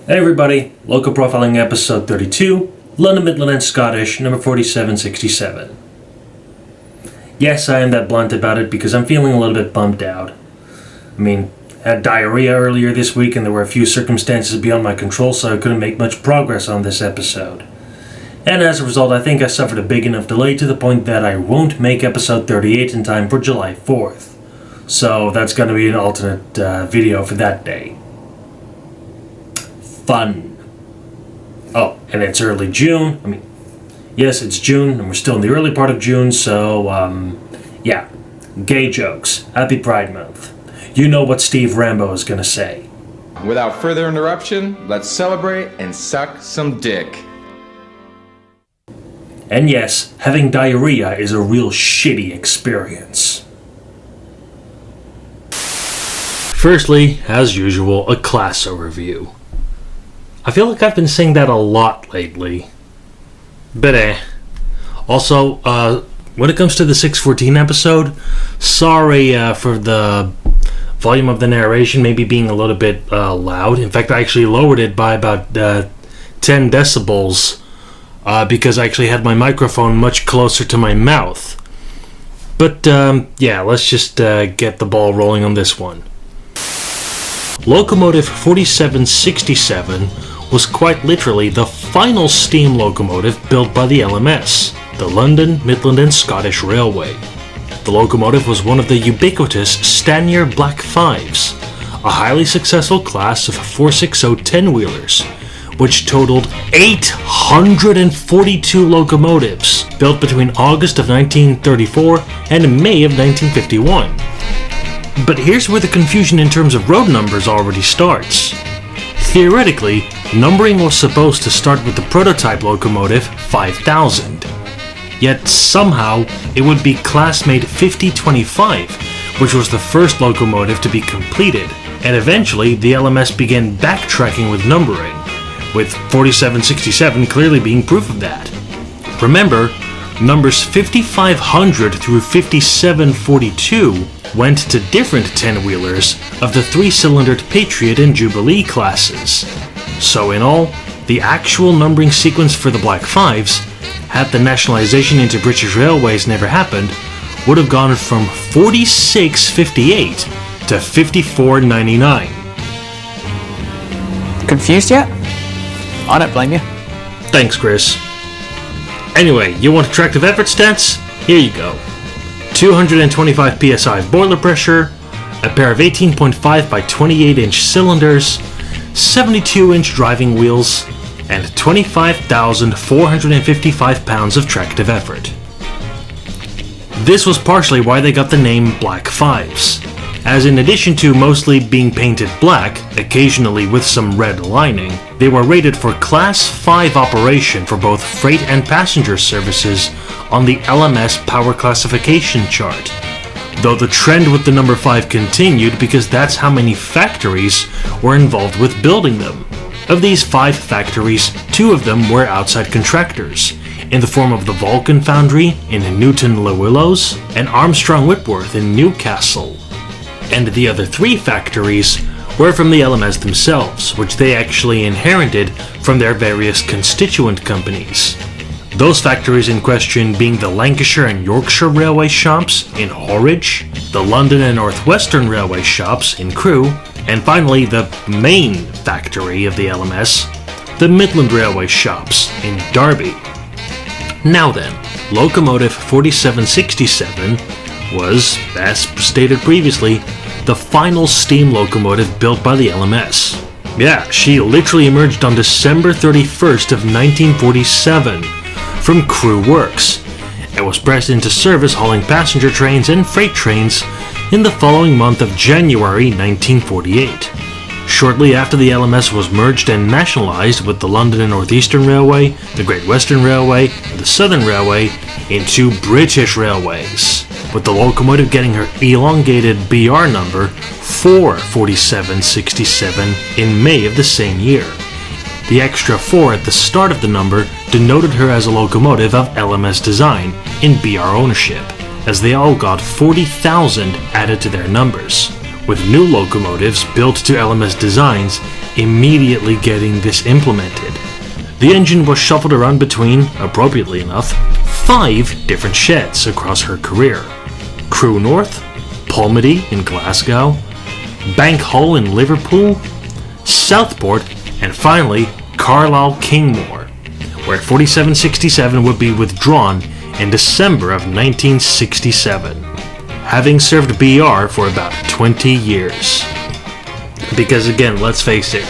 Hey everybody, Loco Profiling episode 32, London, Midland and Scottish, number 4767. Yes, I am that blunt about it because I'm feeling a little bit bummed out. I had diarrhea earlier this week and there were a few circumstances beyond my control, so I couldn't make much progress on this episode. And as a result, I think I suffered a big enough delay to the point that I won't make episode 38 in time for July 4th. So that's going to be an alternate video for that day. Fun. Oh, and it's early June. Yes, it's June, and we're still in the early part of June, so, yeah. Gay jokes. Happy Pride Month. You know what Steve Rambo is gonna say. Without further interruption, let's celebrate and suck some dick. And yes, having diarrhea is a real shitty experience. Firstly, as usual, a class overview. I feel like I've been saying that a lot lately. But Also, when it comes to the 614 episode, sorry for the volume of the narration maybe being a little bit loud. In fact, I actually lowered it by about 10 decibels because I actually had my microphone much closer to my mouth. But yeah, let's just get the ball rolling on this one. Locomotive 4767 was quite literally the final steam locomotive built by the LMS, the London, Midland and Scottish Railway. The locomotive was one of the ubiquitous Stanier Black 5s, a highly successful class of 460 10-wheelers, which totaled 842 locomotives, built between August of 1934 and May of 1951. But here's where the confusion in terms of road numbers already starts. Theoretically, numbering was supposed to start with the prototype locomotive 5000. Yet somehow, it would be classmate 5025, which was the first locomotive to be completed, and eventually the LMS began backtracking with numbering, with 4767 clearly being proof of that. Remember, numbers 5500 through 5742 went to different 10-wheelers of the 3-cylindered Patriot and Jubilee classes. So in all, the actual numbering sequence for the Black 5s, had the nationalization into British Railways never happened, would have gone from 4658 to 5499. Confused yet? I don't blame you. Thanks, Chris. Anyway, you want attractive effort stats? Here you go. 225 psi of boiler pressure, a pair of 18.5 by 28-inch cylinders, 72-inch driving wheels, and 25,455 pounds of tractive effort. This was partially why they got the name Black 5s, as in addition to mostly being painted black, occasionally with some red lining, they were rated for Class 5 operation for both freight and passenger services on the LMS power classification chart, though the trend with the number 5 continued because that's how many factories were involved with building them. Of these 5 factories, 2 of them were outside contractors, in the form of the Vulcan Foundry in Newton-le-Willows and Armstrong Whitworth in Newcastle. And the other 3 factories were from the LMS themselves, which they actually inherited from their various constituent companies. Those factories in question being the Lancashire and Yorkshire Railway shops in Horwich, the London and North Western Railway shops in Crewe, and finally the main factory of the LMS, the Midland Railway shops in Derby. Now then, Locomotive 4767 was, as stated previously, the final steam locomotive built by the LMS. Yeah, she literally emerged on December 31st of 1947 from Crewe Works, and was pressed into service hauling passenger trains and freight trains in the following month of January 1948. Shortly after the LMS was merged and nationalized with the London and North Eastern Railway, the Great Western Railway, and the Southern Railway into British Railways, with the locomotive getting her elongated BR number 44767 in May of the same year. The extra 4 at the start of the number denoted her as a locomotive of LMS design in BR ownership, as they all got 40,000 added to their numbers, with new locomotives built to LMS designs immediately getting this implemented. The engine was shuffled around between, appropriately enough, 5 different sheds across her career. Crewe North, Polmedy in Glasgow, Bank Hall in Liverpool, Southport, and finally Carlisle Kingmore, where 4767 would be withdrawn in December of 1967, having served BR for about 20 years. Because again, let's face it,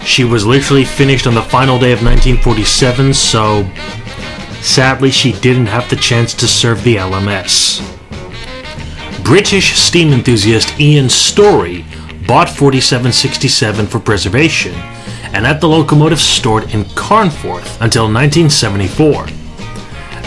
she was literally finished on the final day of 1947, so sadly she didn't have the chance to serve the LMS. British steam enthusiast Ian Story bought 4767 for preservation and had the locomotive stored in Carnforth until 1974.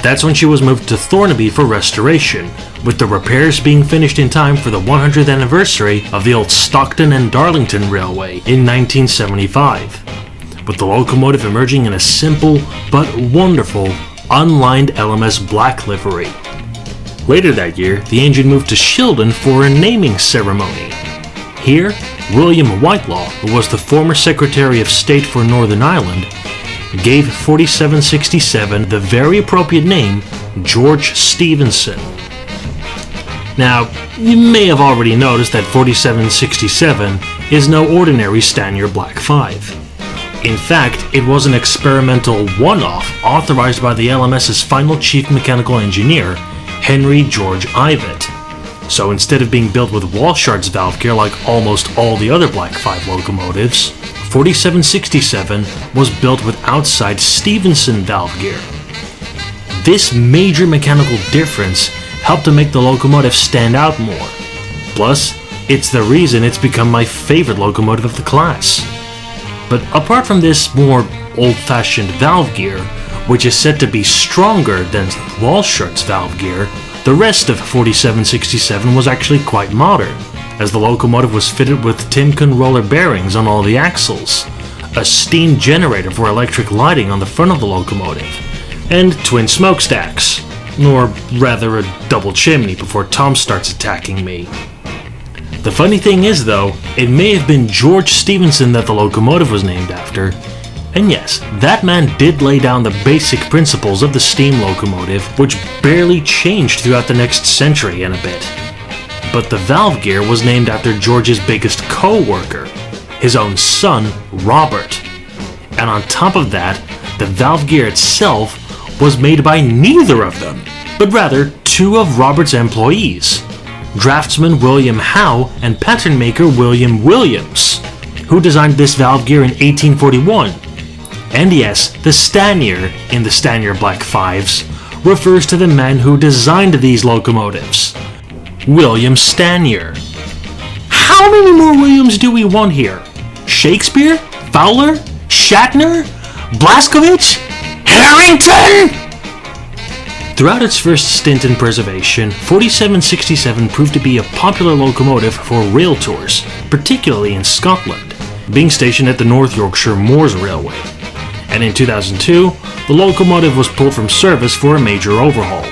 That's when she was moved to Thornaby for restoration, with the repairs being finished in time for the 100th anniversary of the old Stockton and Darlington Railway in 1975, with the locomotive emerging in a simple but wonderful unlined LMS black livery. Later that year, the engine moved to Shildon for a naming ceremony. Here, William Whitelaw, who was the former Secretary of State for Northern Ireland, gave 4767 the very appropriate name George Stephenson. Now, you may have already noticed that 4767 is no ordinary Stanier Black 5. In fact, it was an experimental one-off authorized by the LMS's final chief mechanical engineer, Henry George Ivatt. So instead of being built with Walshart's valve gear like almost all the other Black 5 locomotives, 4767 was built with outside Stephenson valve gear. This major mechanical difference helped to make the locomotive stand out more. Plus, it's the reason it's become my favorite locomotive of the class. But apart from this more old-fashioned valve gear, which is said to be stronger than Walshart's valve gear, the rest of 4767 was actually quite modern, as the locomotive was fitted with Timken roller bearings on all the axles, a steam generator for electric lighting on the front of the locomotive, and twin smokestacks, or rather a double chimney before Tom starts attacking me. The funny thing is though, it may have been George Stephenson that the locomotive was named after, and yes, that man did lay down the basic principles of the steam locomotive, which barely changed throughout the next century and a bit. But the valve gear was named after George's biggest co-worker, his own son, Robert. And on top of that, the valve gear itself was made by neither of them, but rather 2 of Robert's employees, draftsman William Howe and pattern maker William Williams, who designed this valve gear in 1841. And yes, the Stanier in the Stanier Black 5s refers to the man who designed these locomotives, William Stanier. How many more Williams do we want here? Shakespeare? Fowler? Shatner? Blaskovich? Harrington? Throughout its first stint in preservation, 4767 proved to be a popular locomotive for rail tours, particularly in Scotland, being stationed at the North Yorkshire Moors Railway. And in 2002, the locomotive was pulled from service for a major overhaul.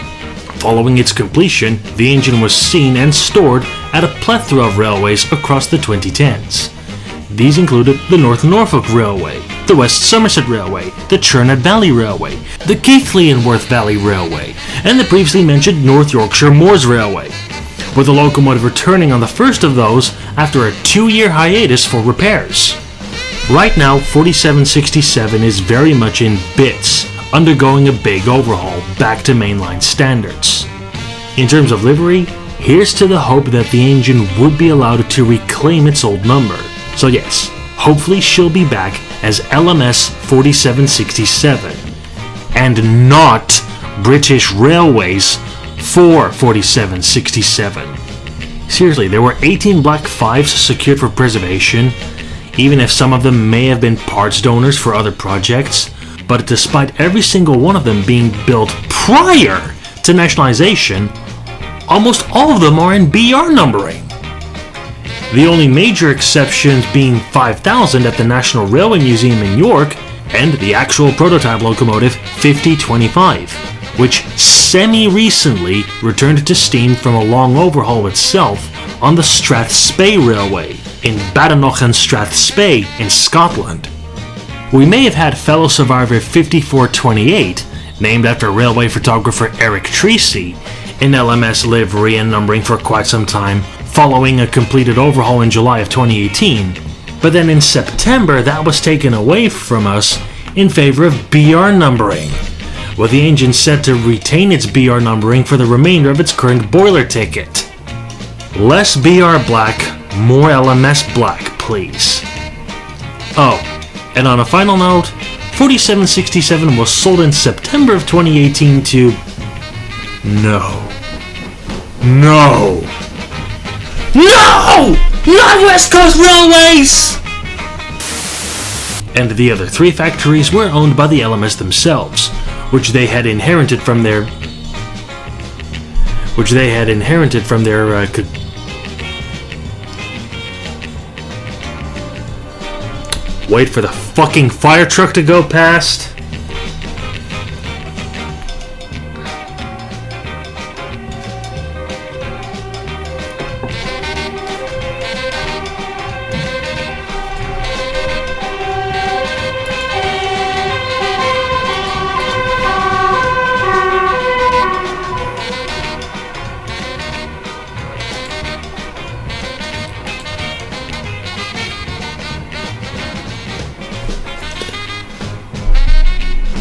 Following its completion, the engine was seen and stored at a plethora of railways across the 2010s. These included the North Norfolk Railway, the West Somerset Railway, the Churnet Valley Railway, the Keighley and Worth Valley Railway, and the previously mentioned North Yorkshire Moors Railway, with the locomotive returning on the first of those after a 2-year hiatus for repairs. Right now, 4767 is very much in bits, undergoing a big overhaul back to mainline standards. In terms of livery, here's to the hope that the engine would be allowed to reclaim its old number. So yes, hopefully she'll be back as LMS 4767, and not British Railways for 4767. Seriously, there were 18 Black 5s secured for preservation, even if some of them may have been parts donors for other projects, but despite every single one of them being built prior to nationalization, almost all of them are in BR numbering. The only major exceptions being 5000 at the National Railway Museum in York and the actual prototype locomotive 5025, which semi-recently returned to steam from a long overhaul itself on the Strathspey Railway, in Badenoch and Strathspey in Scotland. We may have had fellow survivor 5428, named after railway photographer Eric Treacy, in LMS livery and numbering for quite some time, following a completed overhaul in July of 2018, but then in September that was taken away from us in favor of BR numbering, with the engine set to retain its BR numbering for the remainder of its current boiler ticket. Less BR black, more LMS black, please. Oh, and on a final note, 4767 was sold in September of 2018 to... No! Not West Coast Railways! And the other 3 factories were owned by the LMS themselves, which they had inherited from their... Wait for the fucking fire truck to go past.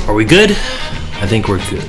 Are we good? I think we're good.